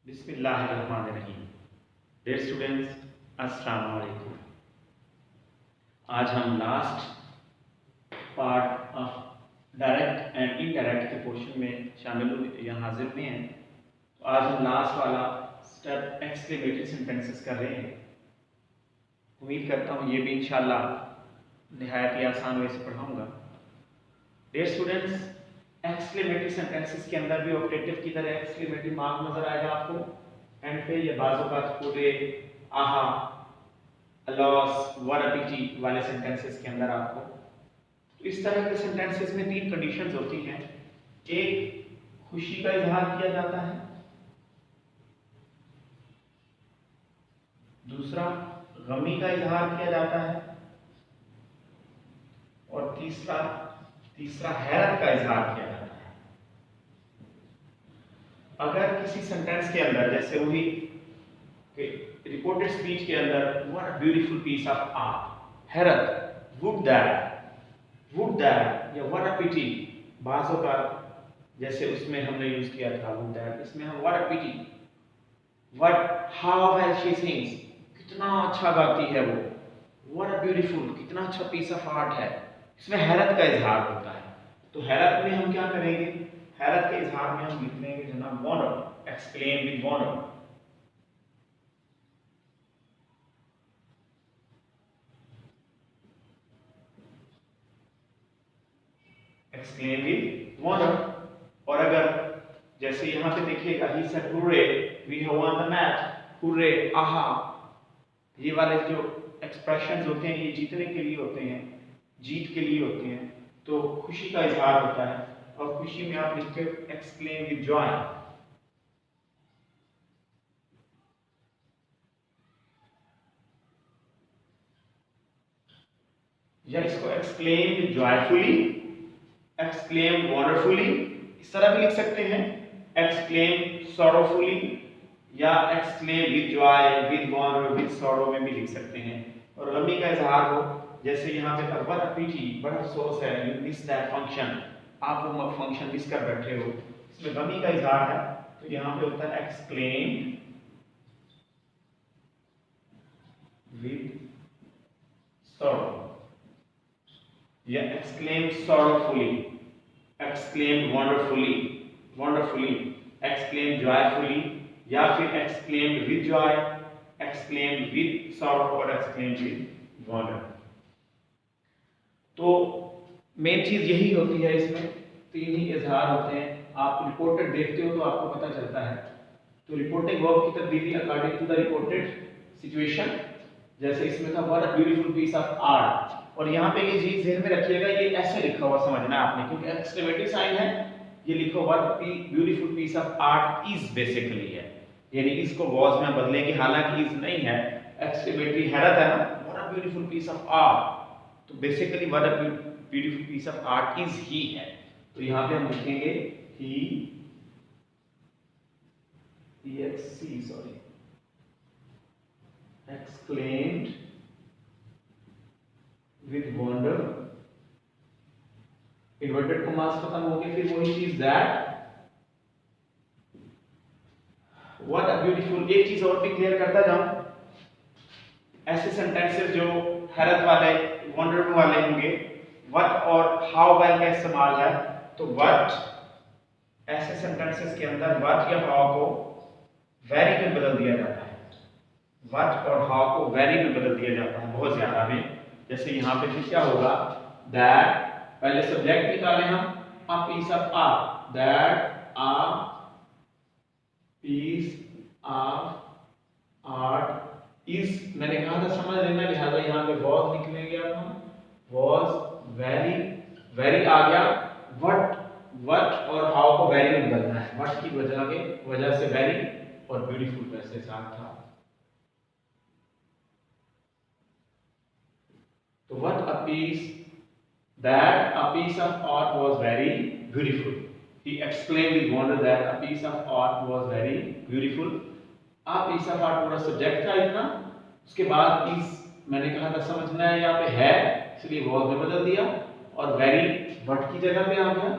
बिस्मिल्लाहिर्रहमानिर्रहीम। Dear students, अस्सलाम वालेकुम। आज हम last part of direct and indirect के पोर्शन में शामिल हुए यहाँ हाजिर हुए हैं। तो आज हम लास्ट वाला स्टेप एक्सक्लेमेटरी सेंटेंसेस कर रहे हैं। उम्मीद करता हूँ ये भी इंशाल्लाह निहायत ही आसान वे से पढ़ाऊँगा। डियर स्टूडेंट्स, एक्सक्लेमेटरी सेंटेंसेस के अंदर भी ऑप्टेटिव की तरह एक्सक्लेमेटरी मार्क नजर आएगा आपको एंड पे ये बाजू का पूरे आहा लॉस वरपीटी वाले सेंटेंसेस के अंदर आपको तो इस तरह के सेंटेंसेस में तीन कंडीशंस होती हैं। एक, खुशी का इजहार किया जाता है। दूसरा, गमी का इजहार किया जाता है। और तीसरा हैरत का इजहार किया जाता है। अगर किसी सेंटेंस के अंदर जैसे वही रिपोर्टेड स्पीच के अंदर what a beautiful piece of art, हैरत, वुड दैट या व्हाट अ पिटी, बाजों का जैसे उसमें हमने यूज किया था वुड दैट, इसमें हम what a pity, what how well she sings, कितना अच्छा गाती है वो, व्हाट अ ब्यूटीफुल, कितना अच्छा पीस ऑफ आर्ट है, इसमें हैरत का इजहार होता है। तो हैरत में हम क्या करेंगे? हैरत के इजहार में हम लिख लेंगे जनाब wonder, exclaim with wonder. Exclaim with wonder. और अगर जैसे यहां पे देखिएगा ही said hurray we have won the match, hurray, आहा, ये वाले जो एक्सप्रेशंस होते हैं ये जीतने के लिए होते हैं, जीत के लिए होते हैं। तो खुशी का इजहार होता है और खुशी में आप लिखते हो एक्सक्लेम विद जॉय। या इसको exclaim with joyfully, exclaim wonderfully, इस तरह भी लिख सकते हैं। एक्सक्लेम सॉरोफुली या exclaim with Joy, with wonder, with sorrow में भी लिख सकते हैं। और गमी का इजहार हो जैसे यहाँ पे था व्हाट अ पिटी, बड़ा अफसोस है, यू मिस दैट फंक्शन, आप वो फंक्शन मिस कर बैठे हो, इसमें गमी का इजहार है। तो यहाँ पे होता है एक्सक्लेम विद सॉरो या exclaim sorrowfully, exclaim wonderfully, exclaim joyfully या फिर exclaim with joy, exclaim with sorrow और एक्सक्लेम विद वंडर। तो मेन चीज यही होती है, इसमें तीन ही इजहार होते हैं। आप रिपोर्टेड देखते हो तो आपको पता चलता है। तो रिपोर्टिंग वर्ब की तब्दीली according to the reported situation, जैसे इसमें था what a beautiful piece of art, और यहाँ पे ये चीज ध्यान में रखिएगा, ये ऐसे लिखा हुआ समझना है आपने क्योंकि एक्सक्लेमेटरी साइन है। ये लिखो what beautiful piece of art is basically है, यानी इसको वॉज में बदलेंगे, हालांकि इज नहीं है, एक्सक्लेमेटरी हैरत है ना, what a beautiful piece of art, तो basically what a beautiful piece of art is he है। तो यहाँ पे हम लिखेंगे he exclaimed with wonder, inverted commas खत्म हो गए, फिर वही चीज दैट व्हाट अ ब्यूटीफुल। एक चीज और भी क्लियर करता जाऊं, ऐसे सेंटेंसेस जो हैरत वाले, वंडर वाले होंगे, व्हाट और हाउ वेल का इस्तेमाल है, तो व्हाट, ऐसे सेंटेंसेस के अंदर व्हाट या हाउ को वेरी में बदल दिया जाता है। व्हाट और हाउ को वेरी में बदल दिया जाता है बहुत ज्यादा में। जैसे यहाँ पे फिर क्या होगा, दैट, पहले सब्जेक्ट निकाले हम, a piece of art, that a piece of art is, मैंने कहा था समझ लेना, लिहाजा यहाँ पे वॉज लिख लेंगे अब हम, वॉज वेरी आ गया। व्हाट और हाउ को वेरी में बदलना है, व्हाट की वजह से वेरी और ब्यूटीफुल वैसे साथ था। तो what a piece, that a piece of art was very beautiful, he exclaimed with wonder that a piece of art was very beautiful. A piece of art पूरा सब्जेक्ट था इतना, उसके बाद इस मैंने कहा था समझना है, यहाँ पे है इसलिए वाज में बदल दिया, और वेरी व्हाट की जगह पे आ गया,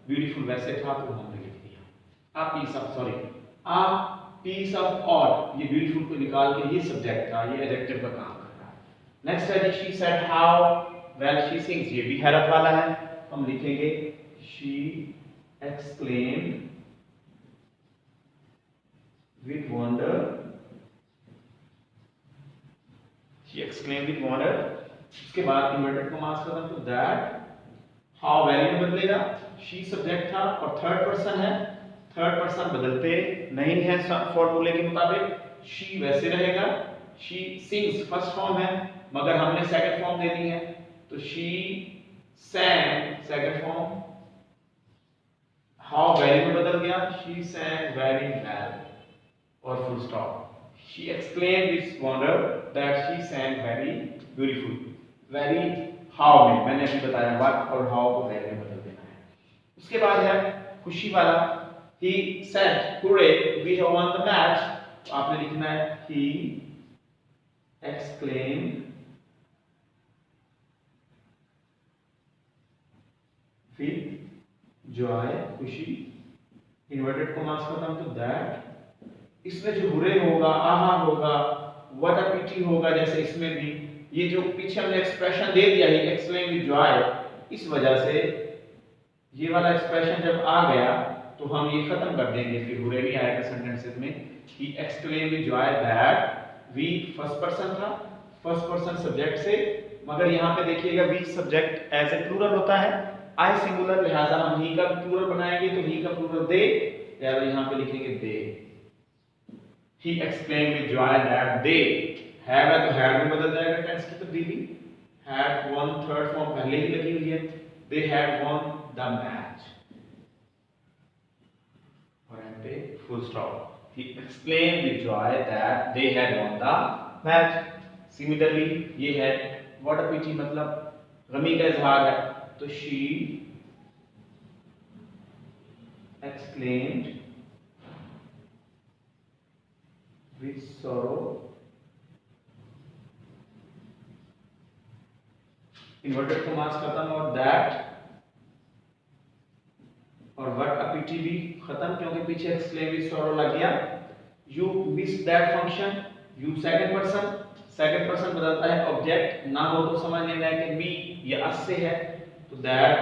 ब्यूटीफुल वैसे था तो हमने लिख दिया a piece of, sorry, a piece of और ये ब्यूटीफुल को निकाल के ये सब्जेक्ट था, ये एडजेक्टिव का काम कर रहा है। नेक्स्ट है she said how well she sings, ये भी हैरत वाला है, हम लिखेंगे she exclaimed with wonder, she exclaimed with wonder. उसके बाद इन्वर्टेड कॉमास खत्म तो दैट, हाउ वेल में बदलेगा, शी सब्जेक्ट था और थर्ड पर्सन है, थर्ड पर्सन बदलते नहीं है फॉर्मूले के मुताबिक, शी वैसे रहेगा, शी सिंग्स फर्स्ट फॉर्म है मगर हमने सेकंड फॉर्म दे दी है तो she सैंग second form, how well में बदल गया, शी सैंग वेरी वेल और full stop. She explained this wonder that she सैंग very beautiful, very how में मैंने अभी बताया व्हाट और हाउ को वेरी में बदल देना है। उसके बाद है खुशी वाला, he said hooray we have won the match, तो आपने लिखना है he exclaimed with joy, खुशी, इन्वर्टेड कॉमास खत्म तो दैट, इसमें जो हुरे होगा, आहा होगा, व्हाट अ पिटी होगा, जैसे इसमें भी ये जो पीछे हमने एक्सप्रेशन दे दिया ही एक्सप्लेन विद जॉय, इस वजह से ये वाला एक्सप्रेशन जब आ गया तो हम ये खत्म कर देंगे, फिर हुरे नहीं आएगा सेंटेंसेस में। He explain with joy that we first person था, फर्स्ट पर्सन सब्जेक्ट से, मगर यहाँ पे देखिएगा we subject as a plural होता है, आई सिंगुलर, लिहाजा हम ही का प्लूरल बनाएंगे तो ही का प्लूरल दे, लिहाजा यहाँ पे लिखेंगे they. He explain with joy that they, have है तो हैड में बदल जाएगा टेंस की तब्दीली, हैड वन थर्ड फॉर्म पहले ही लगी हुई है, they had one the match और यहाँ पे full stop. He explained with joy that they had won the match. Similarly, ये है what a pity, मतलब गमी का इजहार है, तो she exclaimed with sorrow, inverted commas खत्म और that और what a pity भी खत्म क्योंकि पीछे exclaim with sorrow लग गया। You miss that function, you second person बदलता है ऑब्जेक्ट, ना हो तो समझ लेना है कि me या us से है, तो that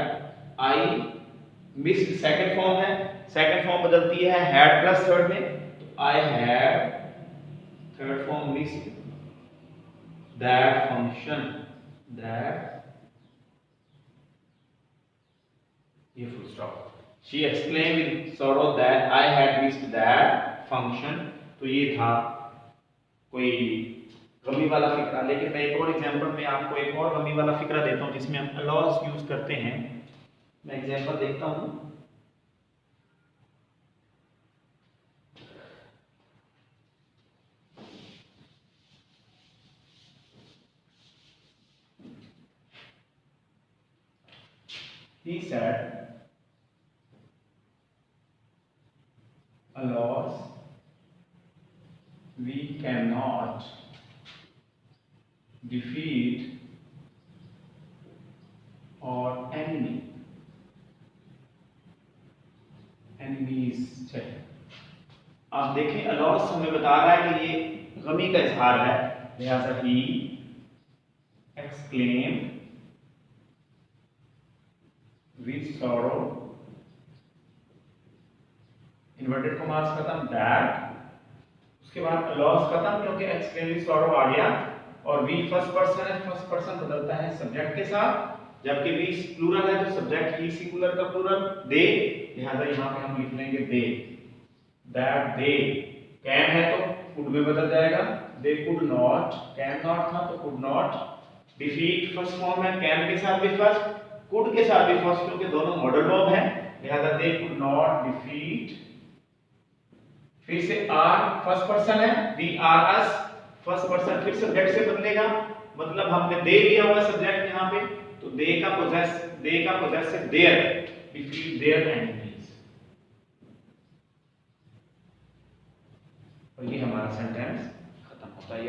I missed second form है, सेकंड फॉर्म बदलती है had प्लस थर्ड में, तो I had third form missed that function, that ये full stop. She explained with sorrow that I had missed that function, तो ये था कोई गमी वाला फिक्रा। लेकिन मैं एक और एग्जांपल में आपको एक और गमी वाला फिक्रा देता हूँ जिसमें हम अलॉज यूज करते हैं। मैं एग्जांपल देखता हूँ। He said allows we cannot defeat our enemies है। आप देखें अलॉस हमें बता रहा है कि ये गमी का इजहार है, लिहाजा he exclaim with sorrow, inverted commas खत्म दैट, उसके बाद अलॉस खत्म क्योंकि एक्सक्लेम विद सॉरो आ गया और वी फर्स्ट पर्सन है, फर्स्ट पर्सन बदलता है सब्जेक्ट के साथ, जबकि वी प्लूरल है तो सब्जेक्ट ही सिंगुलर का प्लूरल दे, लिहाजा यहाँ पे हम लिख लेंगे दे, दैट दे कैन है तो कुड में बदल जाएगा, they could not, can not था तो could not, defeat first form है, कैन के साथ भी फर्स्ट, कुड के साथ भी फर्स्ट क्योंकि दोनों मॉडल वर्ब हैं, लिहाजा दे कुड नॉट डिफीट, फिर से आर फर्स्ट पर्सन है, we are us first person, फिर सब्जेक्ट से बदलेगा, मतलब हमने दे लिया हुआ सब्जेक्ट यहाँ पे, तो दे का पोजेस से देयर, डिफीट देयर एनिमीज, और ये हमारा सेंटेंस खत्म होता है।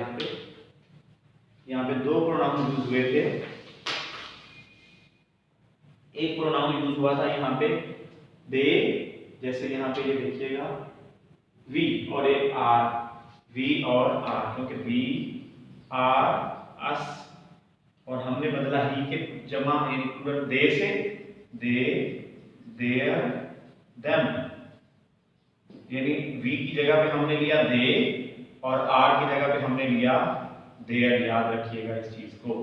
यहाँ पे दो प्रोनाउन यूज हुए थे, एक प्रोनाउन यूज हुआ था यहाँ पे दे, जैसे यहाँ पे ये देखिएगा वी और एक आर, वी और आर, क्योंकि वी आर अस, और हमने बदला ही के जमा यानी दे से दे, देयर, देम, यानी वी की जगह पे हमने लिया दे और आर की जगह पे हमने लिया देयर। याद रखिएगा इस चीज को।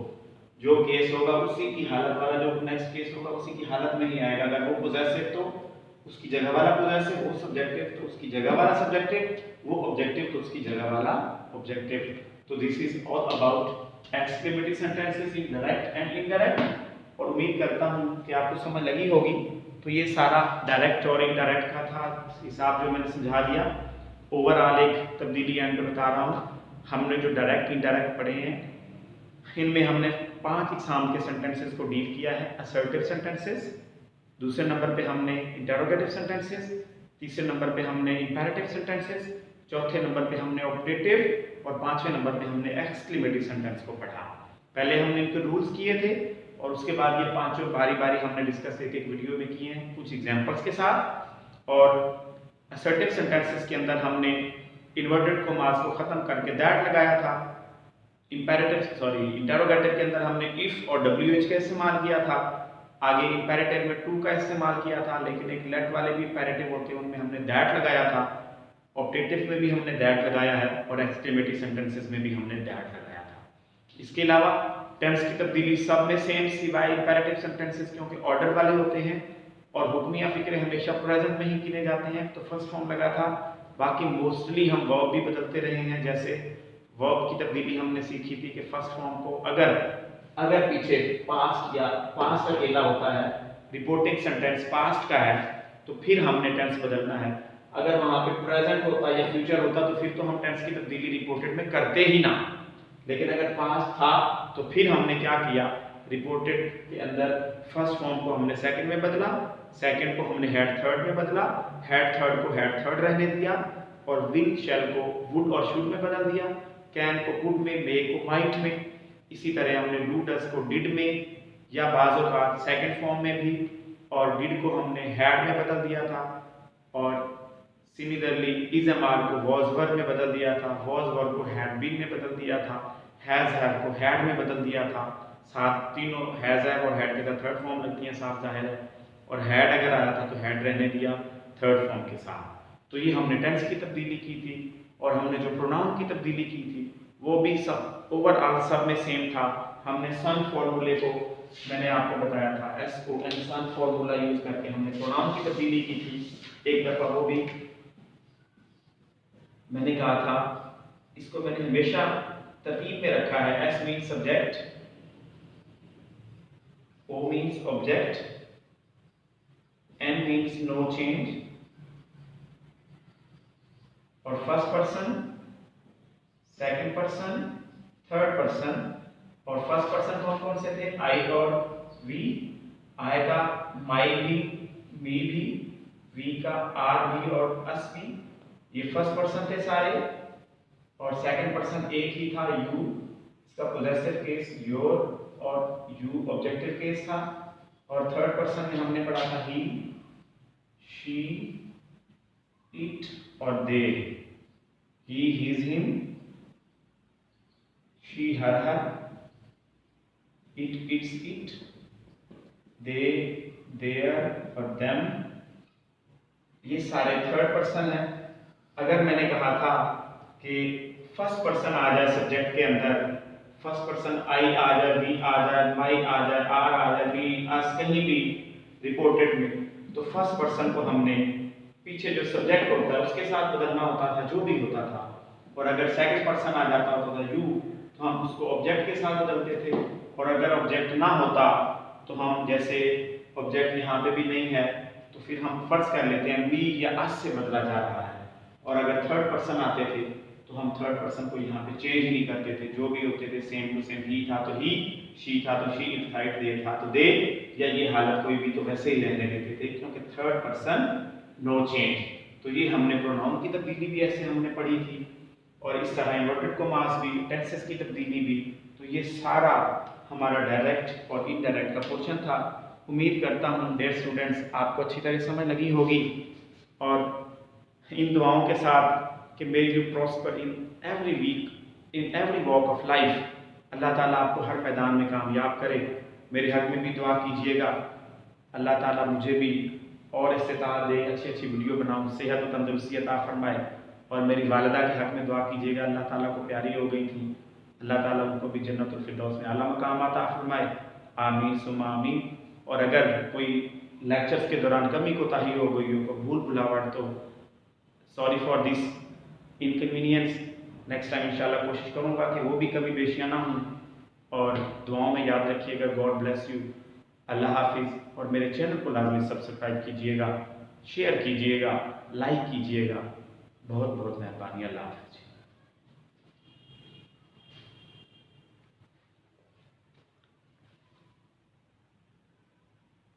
जो केस होगा उसी की हालत वाला, जो नेक्स्ट केस होगा उसी की हालत में ही आएगा। अगर वो पोजेसिव तो उसकी जगह वाला पोजेसिव, वो सब्जेक्टिव तो उसकी जगह वाला सब्जेक्टिव, वो ऑब्जेक्टिव तो उसकी जगह वाला ऑब्जेक्टिव। तो this is all about exclamatory sentences in direct and indirect. और उम्मीद करता हूं कि आपको समझ लगी होगी। तो ये सारा डायरेक्ट और इनडायरेक्ट का था हिसाब जो मैंने समझा दिया। ओवरऑल एक तब्दीली एंड बता रहा हूँ। हमने जो डायरेक्ट इनडायरेक्ट पढ़े हैं, इनमें हमने 5 एग्जाम के सेंटेंसेस को डील किया है। असर्टिव सेंटेंसेस, दूसरे नंबर पे हमने इंटरोगेटिव सेंटेंसेस, तीसरे नंबर पे हमने इंपेरेटिव सेंटेंसेस, चौथे नंबर पे हमने ऑब्जेक्टिव और पांचवें नंबर पे हमने एक्सक्लेमेटरी सेंटेंस को पढ़ा। पहले हमने इनके रूल्स किए थे और उसके बाद ये पांचों बारी बारी हमने डिस्कस एक वीडियो में किए हैं कुछ एग्जांपल्स के साथ। और असर्टिव सेंटेंसेस के अंदर हमने इन्वर्टेड कॉमास को खत्म करके दैट लगाया था। इंटरोगेटिव के अंदर हमने इफ और WH का इस्तेमाल किया था। आगे इंपेरेटिव में टू का इस्तेमाल किया था, लेकिन एक लेट वाले भी इंपेरेटिव होते हैं, उनमें हमने दैट लगाया था। ऑब्जेक्टिव में भी हमने दैट लगाया है और एक्सक्लेमेटरी सेंटेंसेस में भी हमने दैट लगाया था। इसके अलावा टेंस की तब्दीली सब में सेम सिवाय इंपेरेटिव सेंटेंसेस, क्योंकि ऑर्डर वाले होते हैं और हुक्मिया फिक्रे हमेशा प्रेजेंट में ही गिने जाते हैं, तो फर्स्ट फॉर्म लगा था। बाकी मोस्टली हम वर्ब भी बदलते रहे हैं। जैसे वर्ब की तब्दीली हमने सीखी थी कि फर्स्ट फॉर्म को अगर पीछे पास्ट या पास्ट अकेला होता है, रिपोर्टिंग सेंटेंस पास्ट का है, तो फिर हमने टेंस बदलना है। अगर वहां पे प्रेजेंट होता या फ्यूचर होता तो फिर तो हम टेंस की तब्दीली रिपोर्टेड में करते ही ना। लेकिन अगर पास्ट था तो फिर हमने क्या किया, रिपोर्टेड के अंदर फर्स्ट फॉर्म को हमने सेकंड में बदला, सेकंड को हमने हेड थर्ड में बदला, हेड थर्ड को हेड थर्ड रहने दिया, और विल शेल को वुड और शुड में बदल दिया, कैन को कुड में, मे को माइट में। इसी तरह हमने डू डज को डिड में या बाजों का सेकंड फॉर्म में भी, और डिड को हमने हैड में बदल दिया था, और सिमिलरली इज एम आर को वॉज वर में बदल दिया था, वॉज वर को हैड बीन में बदल दिया था, हैज हैव को हैड में बदल दिया था। साथ तीनों हैज हैव और हैड के साथ थर्ड फॉर्म लगती है, साफ जाहिर है, और हैड अगर आया था तो हैड रहने दिया थर्ड फॉर्म के साथ। तो ये हमने टेंस की तब्दीली की थी। और हमने जो प्रोनाउन की तब्दीली की थी वो भी सब ओवरऑल सब में सेम था। हमने सन फॉर्मूले को मैंने आपको बताया था, SON सन फॉर्मूला यूज करके हमने प्रोनाउन की तब्दीली की थी। एक दफा वो भी मैंने कहा था, इसको मैंने हमेशा तरतीब में रखा है। S means subject, O means object, N means no change, और first person, second person, third person. और फर्स्ट पर्सन कौन कौन से थे, आई और वी। आई का माई भी, मी भी, वी का आर भी और अस भी, ये फर्स्ट पर्सन थे सारे। और सेकंड पर्सन एक ही था, यू, इसका पोजेसिव केस योर, और यू ऑब्जेक्टिव केस था। और थर्ड पर्सन में हमने पढ़ा था ही, शी, इट और they. He, his, him, she, her, her, it, its, it, they, their और देम, ये सारे थर्ड पर्सन है। अगर मैंने कहा था कि फर्स्ट पर्सन आ जाए सब्जेक्ट के अंदर, फर्स्ट पर्सन आई आ जाए, वी आ जाए, माई आ जाए, आर आ जाए, वी, अस, कहीं भी रिपोर्टेड में, तो फर्स्ट पर्सन को हमने पीछे जो सब्जेक्ट होता है उसके साथ बदलना होता था, जो भी होता था। और अगर सेकंड पर्सन आ जाता होता था यू, तो हम उसको ऑब्जेक्ट के साथ बदलते थे। और अगर ऑब्जेक्ट ना होता तो हम, जैसे ऑब्जेक्ट यहाँ पे भी नहीं है, तो फिर हम फर्ज कर लेते हैं वी या अस से बदला जा रहा है। और अगर थर्ड पर्सन आते थे तो हम थर्ड पर्सन को यहाँ पे चेंज नहीं करते थे, जो भी होते थे सेम टू सेम। ही था तो ही, शी था तो शी, इट था, दे था तो दे, या ये हालत कोई भी तो वैसे ही रहने देते थे, क्योंकि थर्ड पर्सन नो चेंज। तो ये हमने प्रोनाउन की तब्दीली भी ऐसे हमने पढ़ी थी, और इस तरह इन्वर्टेड कॉमास भी, टेंसेस की तब्दीली भी। तो ये सारा हमारा डायरेक्ट और इनडायरेक्ट का पोर्शन था। उम्मीद करता हूँ डियर स्टूडेंट्स आपको अच्छी तरह समझ लगी होगी। और इन दुआओं के साथ कि may you prosper in every week, in every walk of life. अल्लाह ताला आपको हर मैदान में कामयाब करे। मेरे हक में भी दुआ कीजिएगा, अल्लाह ताला मुझे भी और इस्तिताअत दे, अच्छी अच्छी वीडियो बनाऊँ, सेहत और तंदुरुस्ती अता फरमाए। और मेरी वालिदा के हक में दुआ कीजिएगा, अल्लाह ताला को प्यारी हो गई थी, अल्लाह ताला उनको भी जन्नतुल फिरदौस में आला मकाम अता फरमाए। आमीन सुम्मा आमीन। और अगर कोई लेक्चर्स के दौरान कमी कोताही हो गई हो, कोई भूल भुलावट, तो sorry for this inconvenience. Next time इंशाल्लाह कोशिश करूँगा कि वो भी कभी बेशियाँ ना हों। और दुआओं में याद रखिएगा। God bless you. अल्लाह हाफिज़। और मेरे चैनल को लाजमी सब्सक्राइब कीजिएगा, शेयर कीजिएगा, लाइक कीजिएगा। बहुत बहुत मेहरबानी। अल्लाह हाफिज़।